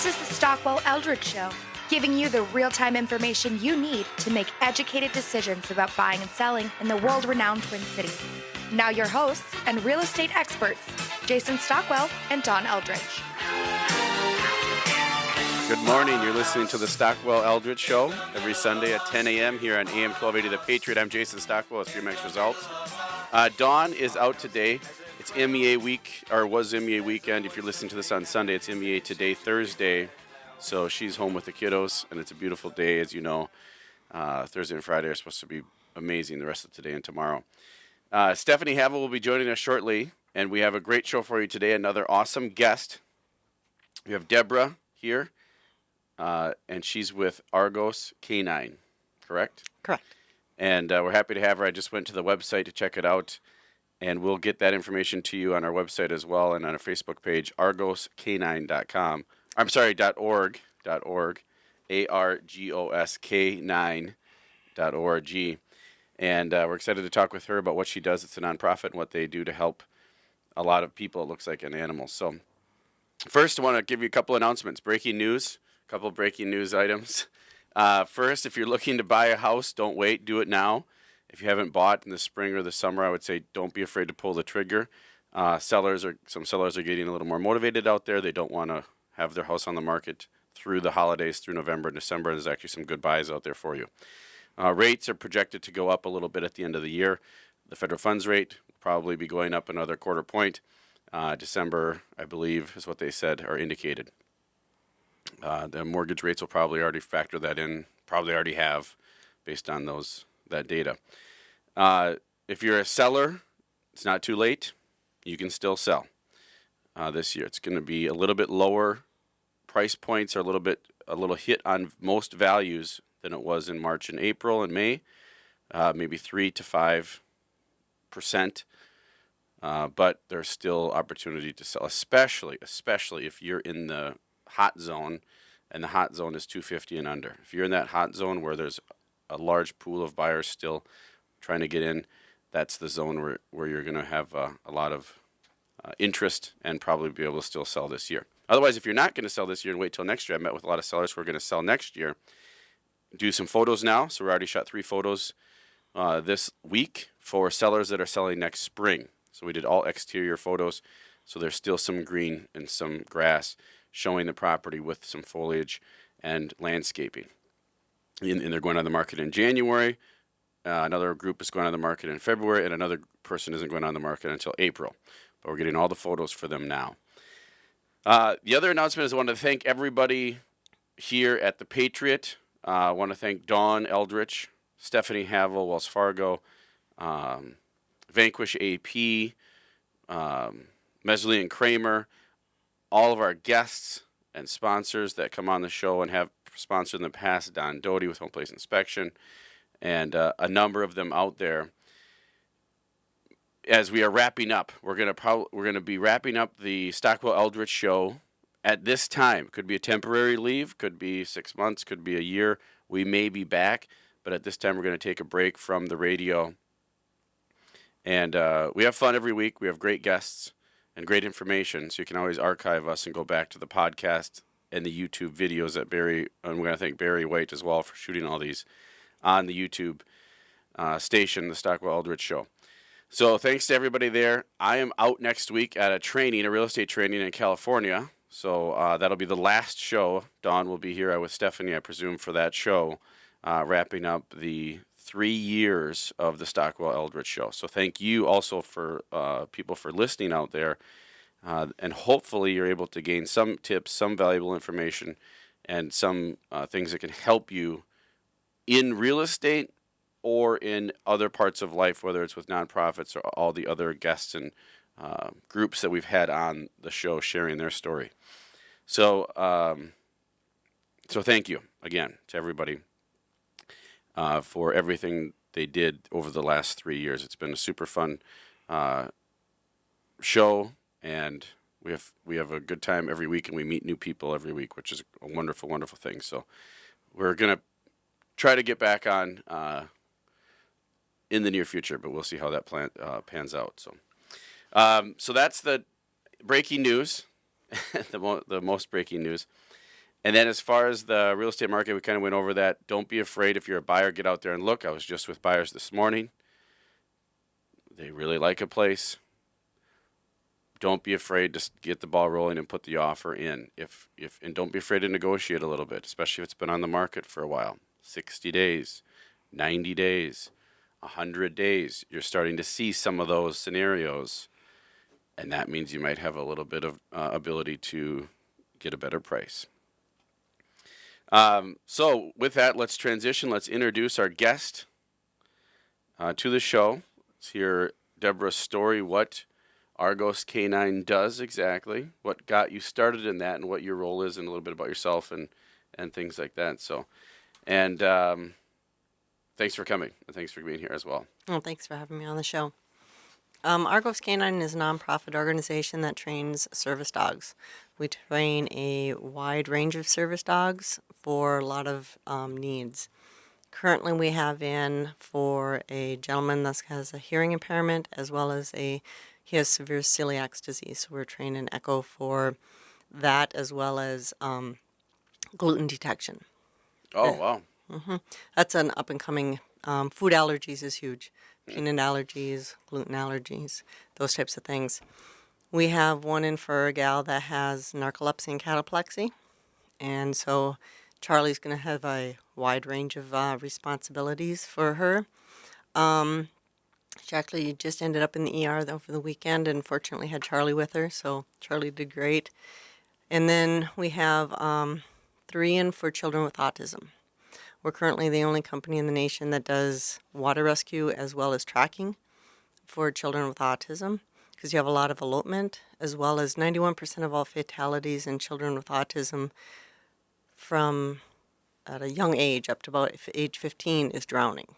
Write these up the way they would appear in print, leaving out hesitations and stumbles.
This is the Stockwell Eldridge Show, giving you the real-time information you need to make educated decisions about buying and selling in the world-renowned Twin Cities. Now your hosts and real estate experts, Jason Stockwell and Don Eldridge. Good morning. You're listening to the Stockwell Eldridge Show every Sunday at 10 a.m. here on AM 1280 The Patriot. I'm Jason Stockwell with Streamax Results. Dawn is out today. It's MEA week, or was MEA weekend. If you're listening to this on Sunday, it's MEA today, Thursday. So she's home with the kiddos, and it's a beautiful day, as you know. Thursday and Friday are supposed to be amazing the rest of today and tomorrow. Stephanie Havel will be joining us shortly, and we have a great show for you today. Another awesome guest. We have Deborah here, and she's with Argos Canine, correct? Correct. And we're happy to have her. I just went to the website to check it out, and we'll get that information to you on our website as well and on our Facebook page, argoscanine.com. I'm sorry, .org, ARGOSK9.org. And we're excited to talk with her about what she does. It's a nonprofit and what they do to help a lot of people, it looks like, and animals. So first, I want to give you a couple announcements. Breaking news, a couple of breaking news items. First, if you're looking to buy a house, don't wait. Do it now. If you haven't bought in the spring or the summer, I would say don't be afraid to pull the trigger. Some sellers are getting a little more motivated out there. They don't want to have their house on the market through the holidays, through November and December. There's actually some good buys out there for you. Rates are projected to go up a little bit at the end of the year. The federal funds rate will probably be going up another quarter point. December, I believe, is what they said or indicated. The mortgage rates will probably already factor that in, probably already have, based on that data. If you're a seller, it's not too late. You can still sell this year. It's going to be a little bit lower price points, or a little hit on most values than it was in March and April and May, maybe 3 to 5%. But there's still opportunity to sell, especially if you're in the hot zone, and the hot zone is 250 and under. If you're in that hot zone where there's a large pool of buyers still trying to get in, that's the zone where you're going to have a lot of interest and probably be able to still sell this year. Otherwise, if you're not going to sell this year and wait till next year, I met with a lot of sellers who are going to sell next year. Do some photos now. So we already shot 3 photos this week for sellers that are selling next spring. So we did all exterior photos. So there's still some green and some grass showing the property with some foliage and landscaping. And they're going on the market in January. Another group is going on the market in February, and another person isn't going on the market until April. But we're getting all the photos for them now. The other announcement is I want to thank everybody here at the Patriot. I want to thank Dawn Eldridge, Stephanie Havel, Wells Fargo, Vanquish AP, Mesley and Kramer, all of our guests and sponsors that come on the show and have sponsored in the past, Don Doty with Home Place Inspection, and a number of them out there. As we are wrapping up, we're gonna be wrapping up the Stockwell Eldridge Show at this time. Could be a temporary leave, could be 6 months, could be a year. We may be back, but at this time we're going to take a break from the radio. And we have fun every week. We have great guests and great information, so you can always archive us and go back to the podcast and the YouTube videos that Barry, and we're going to thank Barry White as well for shooting all these on the YouTube station, the Stockwell Eldridge Show. So thanks to everybody there. I am out next week at a real estate training in California. So that'll be the last show. Dawn will be here with Stephanie, I presume, for that show, wrapping up the 3 years of the Stockwell Eldridge Show. So thank you also for people for listening out there. And hopefully you're able to gain some tips, some valuable information, and some things that can help you in real estate or in other parts of life, whether it's with nonprofits or all the other guests and groups that we've had on the show sharing their story. So thank you again to everybody for everything they did over the last 3 years. It's been a super fun show, and we have a good time every week, and we meet new people every week, which is a wonderful, wonderful thing. So we're going to try to get back on in the near future, but we'll see how that pans out. So that's the breaking news, the most breaking news. And then as far as the real estate market, we kind of went over that. Don't be afraid if you're a buyer, get out there and look. I was just with buyers this morning. They really like a place. Don't be afraid to get the ball rolling and put the offer in. And don't be afraid to negotiate a little bit, especially if it's been on the market for a while. 60 days, 90 days, 100 days. You're starting to see some of those scenarios, and that means you might have a little bit of ability to get a better price. So with that, let's transition. Let's introduce our guest to the show. Let's hear Deborah's story, what Argos Canine does exactly, what got you started in that, and what your role is, and a little bit about yourself and things like that. So, and thanks for coming, and thanks for being here as well. Well, thanks for having me on the show. Argos Canine is a nonprofit organization that trains service dogs. We train a wide range of service dogs for a lot of needs. Currently, we have in for a gentleman that has a hearing impairment, as well as he has severe celiac disease. So we're training Echo for that, as well as gluten detection. Oh, wow. Mm-hmm. That's an up-and-coming. Food allergies is huge. Peanut allergies, gluten allergies, those types of things. We have one in for a gal that has narcolepsy and cataplexy. And so Charlie's going to have a wide range of responsibilities for her. She actually just ended up in the ER over the weekend and fortunately had Charlie with her. So Charlie did great. And then we have 3 in for children with autism. We're currently the only company in the nation that does water rescue as well as tracking for children with autism, because you have a lot of elopement, as well as 91% of all fatalities in children with autism from at a young age up to about age 15 is drowning.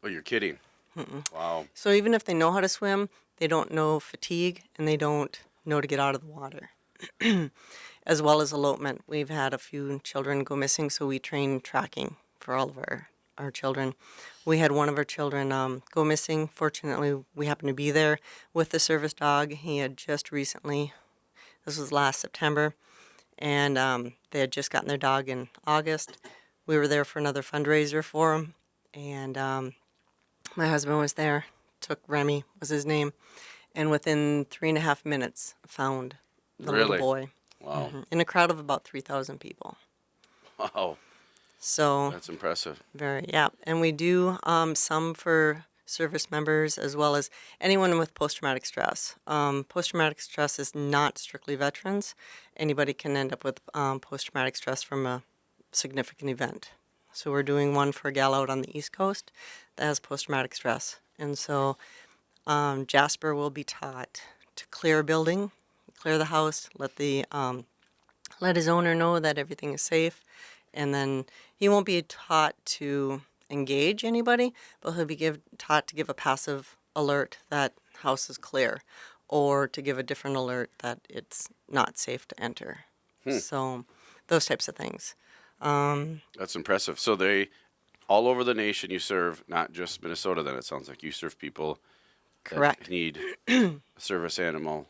Oh, you're kidding. Mm-mm. Wow. So even if they know how to swim, they don't know fatigue and they don't know to get out of the water. As well as elopement. We've had a few children go missing, so we train tracking for all of our children. We had one of our children go missing. Fortunately, we happened to be there with the service dog. He had just recently, this was last September, and they had just gotten their dog in August. We were there for another fundraiser for him, and my husband was there, took Remy, was his name, and within 3.5 minutes found the little boy. Wow. Mm-hmm. In a crowd of about 3,000 people. Wow. So That's impressive. yeah. And we do some for service members as well as anyone with post-traumatic stress. Post-traumatic stress is not strictly veterans. Anybody can end up with post-traumatic stress from a significant event. So we're doing one for a gal out on the East Coast that has post-traumatic stress. And so Jasper will be taught to clear a building, clear the house, let his owner know that everything is safe, and then he won't be taught to engage anybody, but he'll be taught to give a passive alert that house is clear, or to give a different alert that it's not safe to enter. So those types of things. That's impressive. So they, all over the nation you serve, not just Minnesota then, it sounds like you serve people Correct. that need a service animal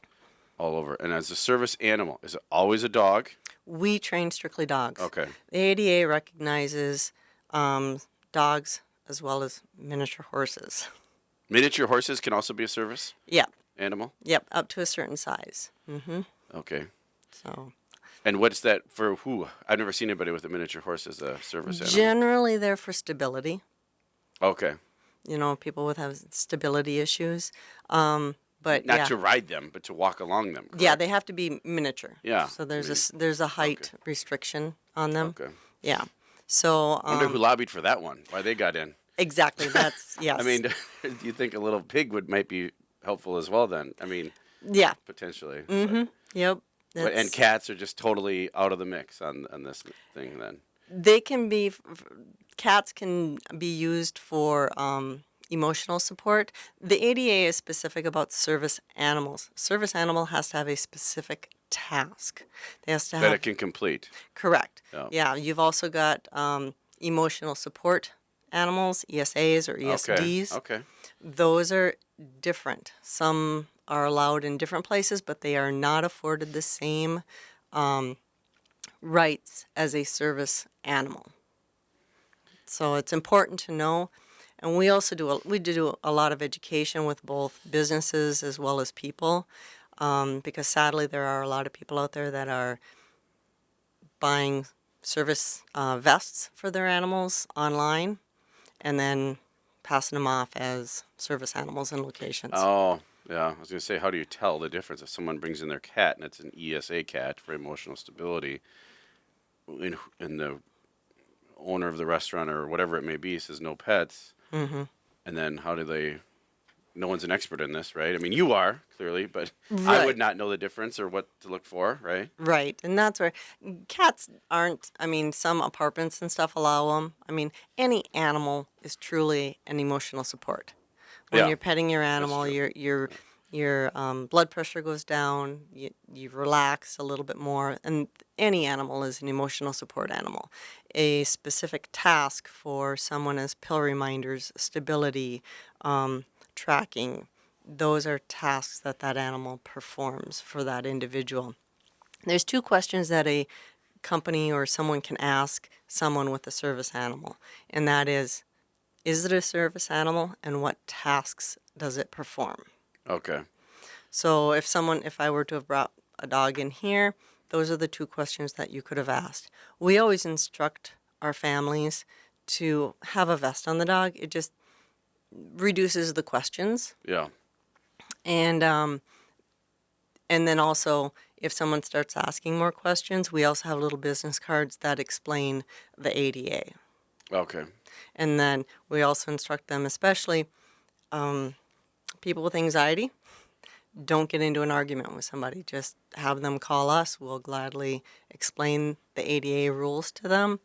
all over. And as a service animal, is it always a dog? We train strictly dogs. Okay. The ADA recognizes dogs as well as miniature horses. Miniature horses can also be a service Yep. animal? Yep, up to a certain size. Mm-hmm. Okay. So And what's that for who? I've never seen anybody with a miniature horse as a service animal. generally they're for stability. Okay. You know, people with have stability issues. But Not yeah. to ride them, but to walk along them. Correct? Yeah, they have to be miniature. Yeah, So there's I mean, there's a height restriction on them. Okay. Yeah. So I wonder who lobbied for that one, why they got in. exactly, that's yes. I mean, do you think a little pig might be helpful as well then? I mean, yeah. potentially. Mm-hmm. Yep. And cats are just totally out of the mix on this thing then. They can be cats can be used for emotional support. The ADA is specific about service animals. Service animal has to have a specific task. They has to That have it can complete. correct. Yeah. Yeah, you've also got emotional support animals, ESAs or ESDs. Okay. Those are different. Some are allowed in different places, but they are not afforded the same rights as a service animal. So it's important to know. And we also do a lot of education with both businesses as well as people, because sadly there are a lot of people out there that are buying service vests for their animals online and then passing them off as service animals in locations. Oh, yeah. I was going to say, how do you tell the difference if someone brings in their cat and it's an ESA cat for emotional stability, and the owner of the restaurant or whatever it may be says no pets, and then how do they? No one's an expert in this, right? I mean, you are clearly, but Right. I would not know the difference or what to look for, right? Right, and that's where cats aren't. I mean, some apartments and stuff allow them. I mean, any animal is truly an emotional support. When Yeah, you're petting your animal, true. your blood pressure goes down. You relax a little bit more, and any animal is an emotional support animal. A specific task for someone is pill reminders, stability, tracking. Those are tasks that animal performs for that individual. There's two questions that a company or someone can ask someone with a service animal, and that is it a service animal and what tasks does it perform? Okay. So if I were to have brought a dog in here, those are the two questions that you could have asked. We always instruct our families to have a vest on the dog. It just reduces the questions. Yeah. And then also, if someone starts asking more questions, we also have little business cards that explain the ADA. Okay. And then we also instruct them, especially people with anxiety, don't get into an argument with somebody. Just have them call us. We'll gladly explain the ADA rules to them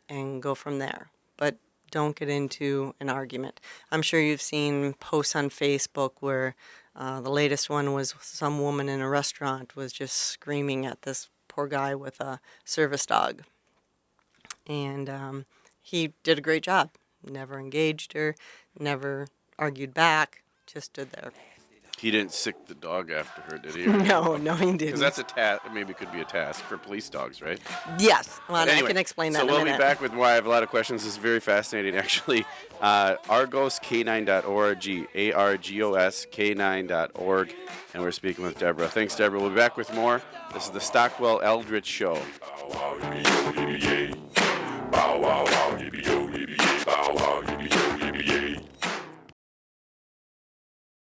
and go from there. But don't get into an argument. I'm sure you've seen posts on Facebook where the latest one was some woman in a restaurant was just screaming at this poor guy with a service dog. And he did a great job. Never engaged her, never argued back, just stood there. He didn't sick the dog after her, did he? No, he Because didn't. that's a task. Maybe could be a task for police dogs, right? Yes, well, Anyway, I can explain that so in a we'll minute. be back with more. I have a lot of questions. This is very fascinating, actually. ArgosK9.org, ARGOSK9.org, and we're speaking with Deborah. Thanks, Deborah. We'll be back with more. This is the Stockwell Eldridge Show. Bow wow wow, yippee yo, yippee yay. Bow wow, yippee yo, yippee yay.